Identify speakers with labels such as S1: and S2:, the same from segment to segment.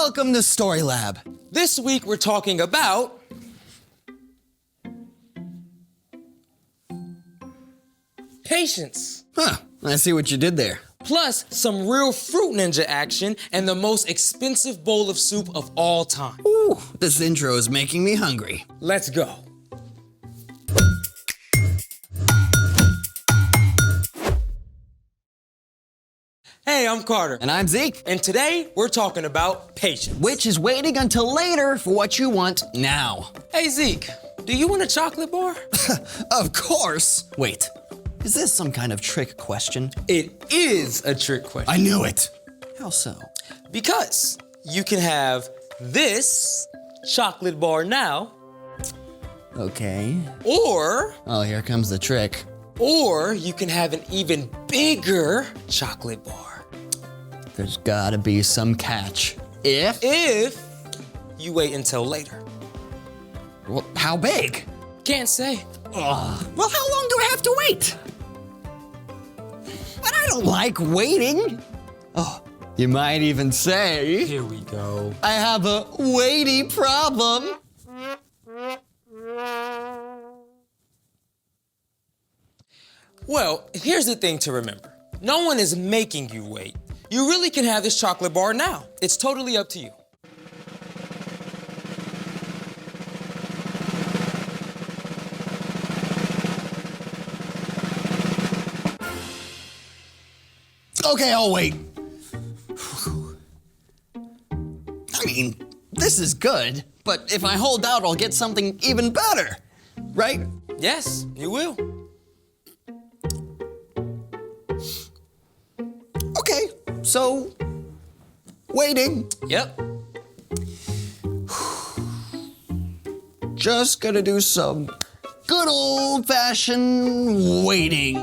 S1: Welcome to Story Lab.
S2: This week we're talking about patience.
S1: Huh, I see what you did there.
S2: Plus some real Fruit Ninja action and the most expensive bowl of soup of all time.
S1: Ooh, this intro is making me hungry.
S2: Let's go. Hey, I'm Carter.
S1: And I'm Zeke.
S2: And today we're talking about patience.
S1: Which is waiting until later for what you want now.
S2: Hey, Zeke, do you want a chocolate bar?
S1: Of course. Wait, is this some kind of trick question?
S2: It is a trick question.
S1: I knew it. How so?
S2: Because you can have this chocolate bar now,
S1: Okay.
S2: or
S1: Oh, here comes the trick.
S2: you can have an even bigger chocolate bar.
S1: There's gotta be some catch.
S2: If you wait until later.
S1: Well, how big?
S2: Can't say.
S1: Well, how long do I have to wait? But I don't like waiting. Oh, you might even say
S2: Here we go.
S1: I have a weighty problem.
S2: Well, here's the thing to remember. No one is making you wait. You really can have this chocolate bar now. It's totally up to you.
S1: Okay, I'll wait. I mean, this is good, but if I hold out, I'll get something even better, right?
S2: Yes, you will.
S1: Okay, so waiting.
S2: Yep.
S1: Just gonna do some good old-fashioned waiting.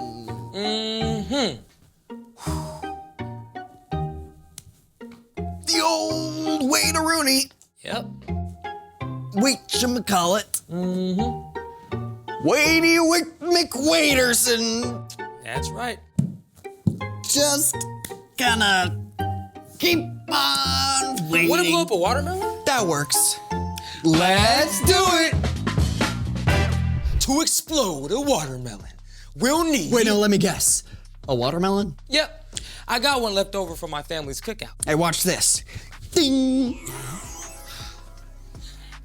S1: The old wait-a-rooney.
S2: Yep.
S1: Wait-cha-ma-call-it. Waity McWaiterson.
S2: That's right.
S1: Just gonna keep on waiting.
S2: Want to blow up a watermelon?
S1: That works. Let's do it.
S2: To explode a watermelon, we'll need...
S1: Wait, no, let me guess. A watermelon?
S2: Yep. I got one left over from my family's cookout.
S1: Hey, watch this. Ding.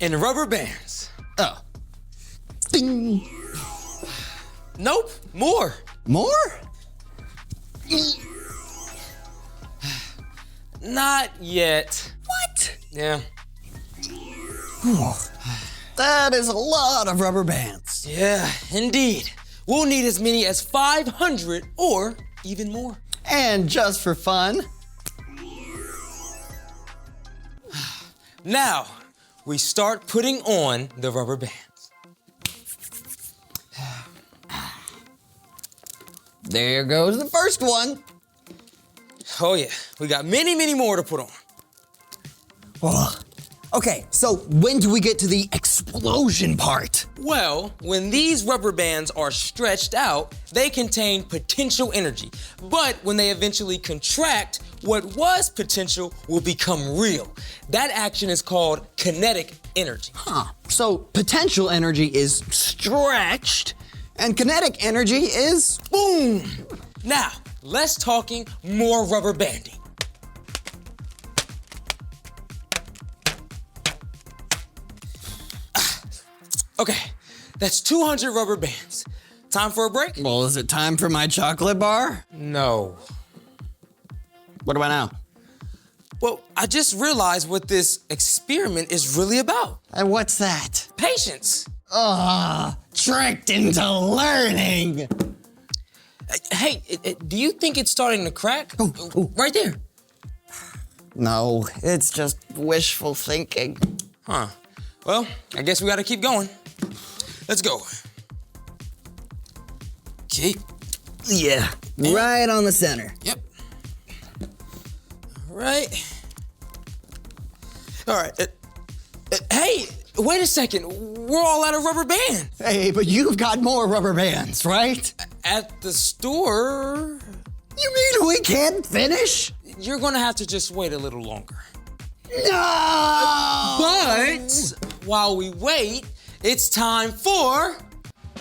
S2: And rubber bands.
S1: Oh. Ding.
S2: Nope, more.
S1: More?
S2: Not yet.
S1: What?
S2: Yeah.
S1: That is a lot of rubber bands.
S2: Yeah, indeed. We'll need as many as 500 or even more.
S1: And just for fun,
S2: Now, we start putting on the rubber bands.
S1: there goes the first one.
S2: Oh yeah, we got many, many more to put on.
S1: Oh. Okay, so when do we get to the explosion part?
S2: Well, when these rubber bands are stretched out, they contain potential energy. But when they eventually contract, what was potential will become real. That action is called kinetic energy.
S1: Huh. So potential energy is stretched, and kinetic energy is
S2: Boom! Now, let's talking more rubber banding. Okay, that's 200 rubber bands. Time for a break?
S1: Well, is it time for my chocolate bar?
S2: No.
S1: What about now?
S2: Well, I just realized what this experiment is really about.
S1: And what's that?
S2: Patience.
S1: Tricked into learning.
S2: Hey, do you think it's starting to crack?
S1: Oh.
S2: Right there.
S1: No, it's just wishful thinking.
S2: Huh. Well, I guess we gotta keep going. Let's go. Okay.
S1: Yeah, right on the center.
S2: Yep. All right. All right. Hey, wait a second. We're all out of rubber band.
S1: Hey, but you've got more rubber bands, right?
S2: At the store,
S1: You mean we can't finish?
S2: you're gonna have to just wait a little longer.
S1: No!
S2: But while we wait, it's time for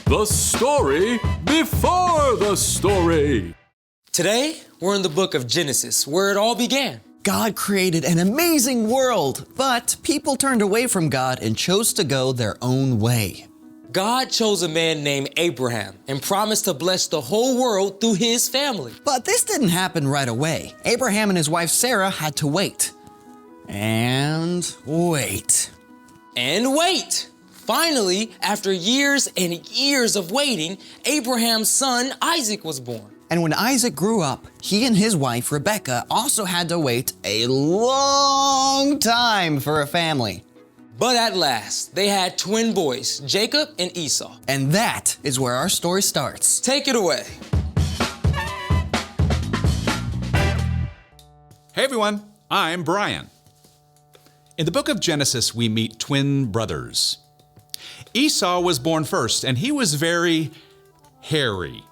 S3: The story before the story.
S2: Today, we're in the book of Genesis, where it all began.
S1: God created an amazing world, but people turned away from God and chose to go their own way.
S2: God chose a man named Abraham and promised to bless the whole world through his family.
S1: But this didn't happen right away. Abraham and his wife Sarah had to wait. And wait.
S2: And wait! Finally, after years and years of waiting, Abraham's son Isaac was born.
S1: And when Isaac grew up, he and his wife Rebekah also had to wait a long time for a family.
S2: But at last, they had twin boys, Jacob and Esau.
S1: And that is where our story starts.
S2: Take it away.
S4: Hey everyone, I'm Brian. In the book of Genesis, we meet twin brothers. Esau was born first, and he was very hairy.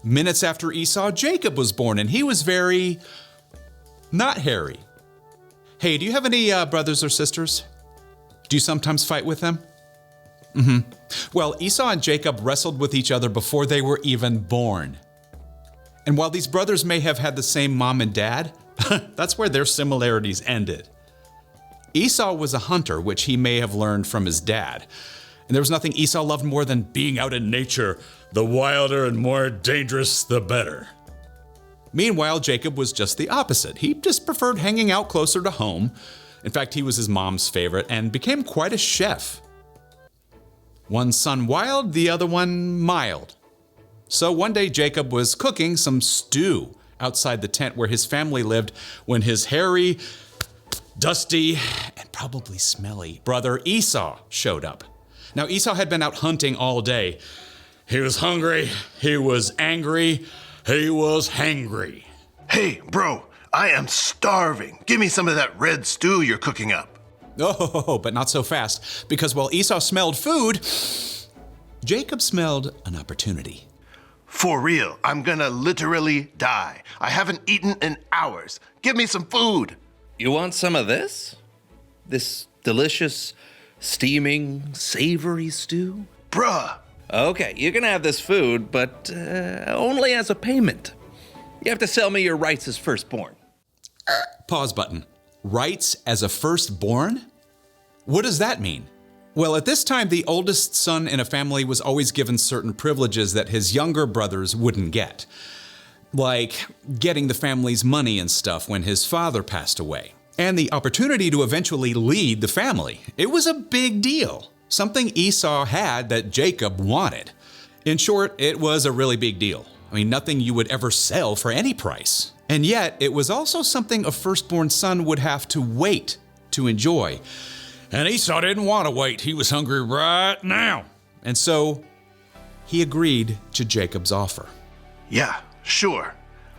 S4: Minutes after Esau, Jacob was born, and he was very not hairy. Hey, do you have any brothers or sisters? Do you sometimes fight with them? Well, Esau and Jacob wrestled with each other before they were even born. And while these brothers may have had the same mom and dad, that's where their similarities ended. Esau was a hunter, which he may have learned from his dad. And there was nothing Esau loved more than being out in nature. The wilder and more dangerous, the better. Meanwhile, Jacob was just the opposite. He just preferred hanging out closer to home. In fact, he was his mom's favorite and became quite a chef. One son wild, the other one mild. So one day Jacob was cooking some stew outside the tent where his family lived when his hairy, dusty, and probably smelly brother Esau showed up. Now, Esau had been out hunting all day. He was hungry, he was angry, he was hangry.
S5: Hey, bro, I am starving. Give me some of that red stew you're cooking up.
S4: Oh, but not so fast, because while Esau smelled food, Jacob smelled an opportunity.
S5: For real, I'm gonna literally die. I haven't eaten in hours. Give me some food.
S6: You want some of this? This delicious, steaming, savory stew?
S5: Bruh.
S6: Okay, you can have this food, but only as a payment. You have to sell me your rights as firstborn.
S4: Pause button. Rights as a firstborn? What does that mean? Well, at this time, the oldest son in a family was always given certain privileges that his younger brothers wouldn't get. Like getting the family's money and stuff when his father passed away. And the opportunity to eventually lead the family. It was a big deal. Something Esau had that Jacob wanted. In short, it was a really big deal. I mean, nothing you would ever sell for any price. And yet, it was also something a firstborn son would have to wait to enjoy. And Esau didn't want to wait. He was hungry right now. And so, he agreed to Jacob's offer.
S5: Yeah, sure.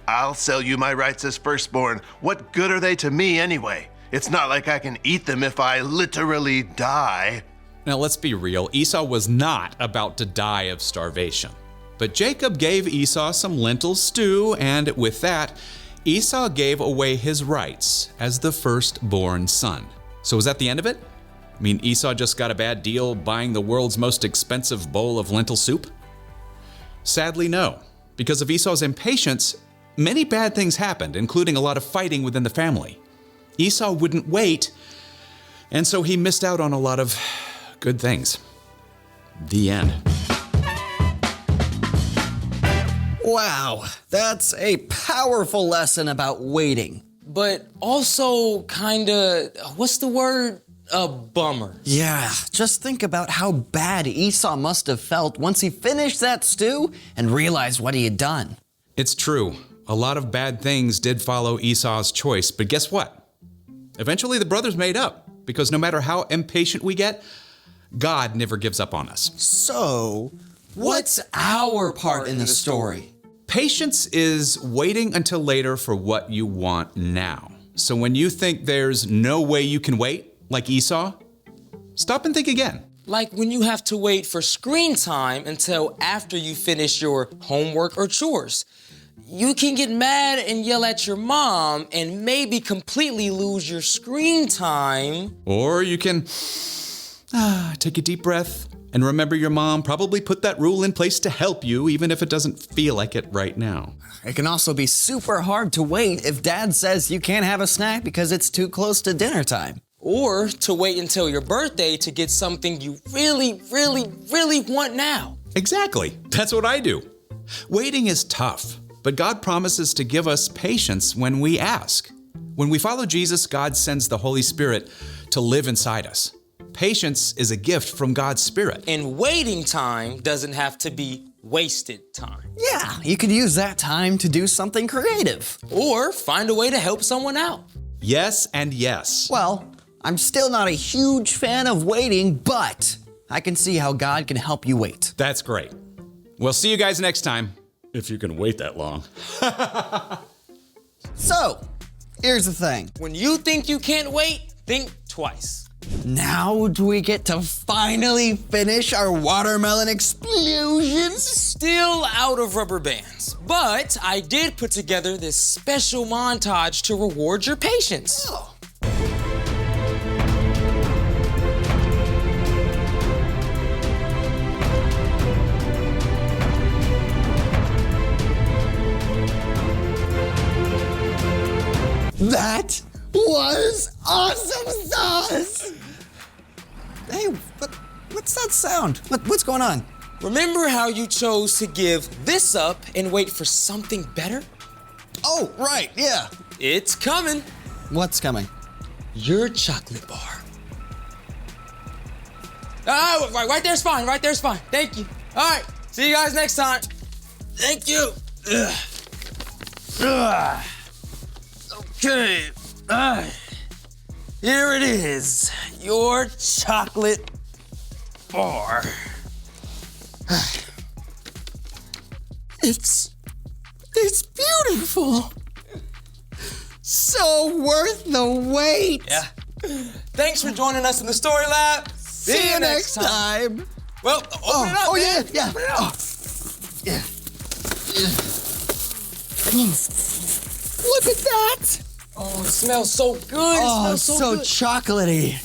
S5: I'll sell you my rights as firstborn. What good are they to me anyway? It's not like I can eat them if I literally die.
S4: Now, let's be real. Esau was not about to die of starvation. But Jacob gave Esau some lentil stew, and with that, Esau gave away his rights as the firstborn son. So was that the end of it? I mean, Esau just got a bad deal buying the world's most expensive bowl of lentil soup? Sadly, no. Because of Esau's impatience, many bad things happened, including a lot of fighting within the family. Esau wouldn't wait, and so he missed out on a lot of good things. The end.
S1: Wow, that's a powerful lesson about waiting.
S2: But also kinda, what's the word? A bummer.
S1: Yeah, just think about how bad Esau must have felt once he finished that stew and realized what he had done.
S4: It's true. A lot of bad things did follow Esau's choice, but guess what? Eventually the brothers made up, because no matter how impatient we get, God never gives up on us.
S1: So, what's our part in the story?
S4: Patience is waiting until later for what you want now. So when you think there's no way you can wait, like Esau, stop and think again.
S2: Like when you have to wait for screen time until after you finish your homework or chores. you can get mad and yell at your mom and maybe completely lose your screen time.
S4: Or you can take a deep breath and remember your mom probably put that rule in place to help you, even if it doesn't feel like it right now.
S1: It can also be super hard to wait if dad says you can't have a snack because it's too close to dinner time.
S2: Or to wait until your birthday to get something you really, really, really want now.
S4: Exactly. That's what I do. Waiting is tough, but God promises to give us patience when we ask. When we follow Jesus, God sends the Holy Spirit to live inside us. Patience is a gift from God's Spirit.
S2: And waiting time doesn't have to be wasted time.
S1: Yeah, you could use that time to do something creative.
S2: Or find a way to help someone out.
S4: Yes and yes.
S1: Well, I'm still not a huge fan of waiting, but I can see how God can help you wait.
S4: That's great. We'll see you guys next time, if you can wait that long.
S1: So, here's the thing.
S2: When you think you can't wait, think twice.
S1: Now do we get to finally finish our watermelon explosions?
S2: Still out of rubber bands, but I did put together this special montage to reward your patience.
S1: Oh. That was awesome sauce! Hey, what's that sound? What's going on?
S2: Remember how you chose to give this up and wait for something better?
S1: Oh, right, yeah.
S2: It's coming.
S1: What's coming?
S2: Your chocolate bar. Right there's fine. Right there's fine. Thank you. All right. See you guys next time. Thank you. Okay. Here it is. Your chocolate bar.
S1: It's beautiful. So worth the wait.
S2: Yeah. Thanks for joining us in the Story Lab.
S1: See you next time.
S2: Well, open it up, man.
S1: Yeah.
S2: Open it up.
S1: Yeah. Look at that.
S2: Oh, it smells so good. It
S1: Oh,
S2: smells
S1: so
S2: good.
S1: chocolatey.